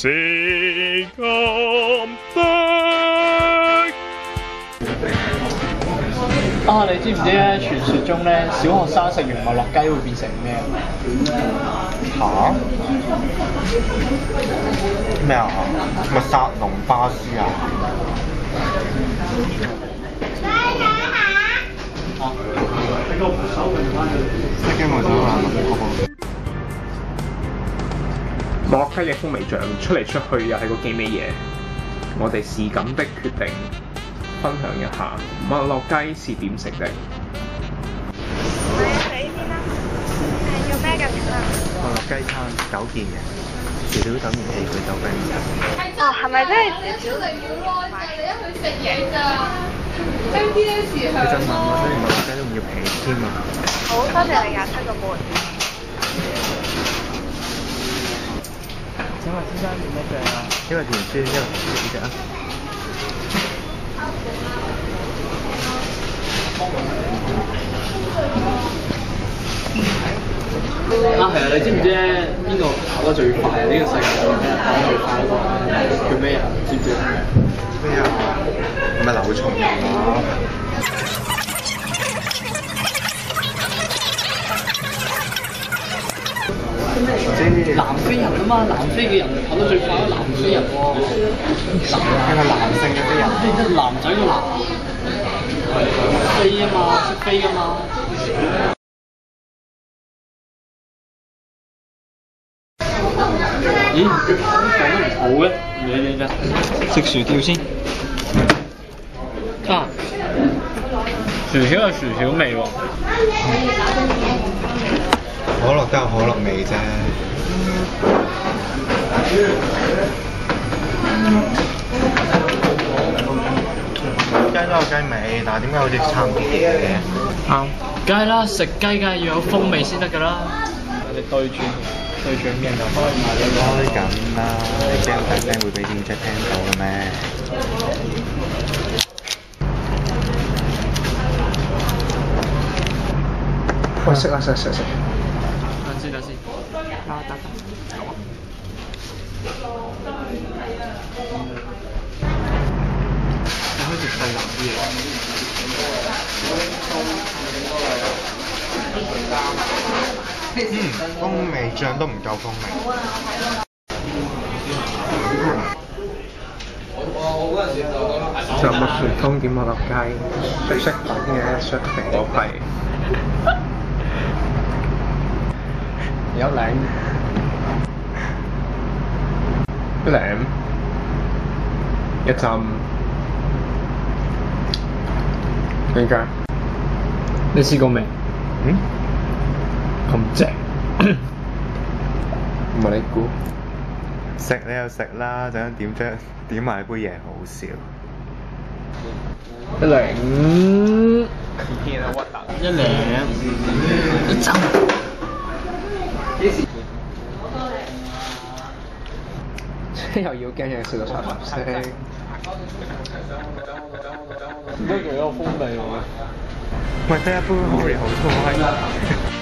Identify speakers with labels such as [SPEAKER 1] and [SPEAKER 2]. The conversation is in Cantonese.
[SPEAKER 1] 是咁的。
[SPEAKER 2] 啊！你知唔知咧？傳說中咧，小學生食完麥樂雞會變成咩？
[SPEAKER 3] 嚇？咩啊？咪殺龍巴斯啊？飛機冇咗啦！
[SPEAKER 4] 麥樂雞嘅風味醬出嚟出去又係嗰幾味嘢，我哋是咁的決定分享一下麥樂雞是點食的。
[SPEAKER 5] 你先啦，要咩嘅啊？
[SPEAKER 3] 麥樂雞餐9件嘅，薯條等完氣佢走冰。
[SPEAKER 5] 哦，係咪真係少
[SPEAKER 6] 就要咯，就你一去食嘢咋？MPS
[SPEAKER 3] 你再問我，雖然麥樂雞都唔要皮添啊！
[SPEAKER 5] 好，多謝你27個半。
[SPEAKER 2] 請問先生點咩醬啊？
[SPEAKER 3] 一個甜酸，一個甜酸幾隻啊？
[SPEAKER 2] 啊係啊！你知唔知咧邊個跑得最快啊？呢個世界上邊跑得最快嗰個叫咩啊？知唔知啊？
[SPEAKER 3] 咩啊？係咪劉松仁啊？
[SPEAKER 2] 南非人啊嘛，南非嘅人跑得最快咯，南非人喎。
[SPEAKER 3] 係咪男性嘅飛人？
[SPEAKER 2] 男仔個男，飛啊嘛，識飛㗎嘛。咦？講得唔好嘅，你啫。食薯條先。啊！薯條有薯條味喎。
[SPEAKER 3] 可樂都有可樂味啫。雞都有雞味，但係點解好似差唔多嘅？
[SPEAKER 2] 啱。梗係啦，食雞梗係要有風味先得㗎啦。你對住面就開埋你
[SPEAKER 3] 開緊啦，你驚大聲會俾店姐聽到嘅咩？
[SPEAKER 4] 喂，食啊食。
[SPEAKER 2] 等先。得。你開始細粒啲嘢。
[SPEAKER 3] 風味醬都唔夠風味。
[SPEAKER 4] 就麥旋風點麥樂雞，熟悉版嘅雪蘋果批。有領，一浸，點解？你試過未？咁正，唔係你估？
[SPEAKER 3] 食你又食啦，陣間點埋杯嘢好笑。
[SPEAKER 4] 一領，
[SPEAKER 2] 一領，一浸。
[SPEAKER 4] 又要驚又笑到沙沙聲，
[SPEAKER 2] 都幾有風味喎。
[SPEAKER 3] 喂，得一杯 Oreo 好多。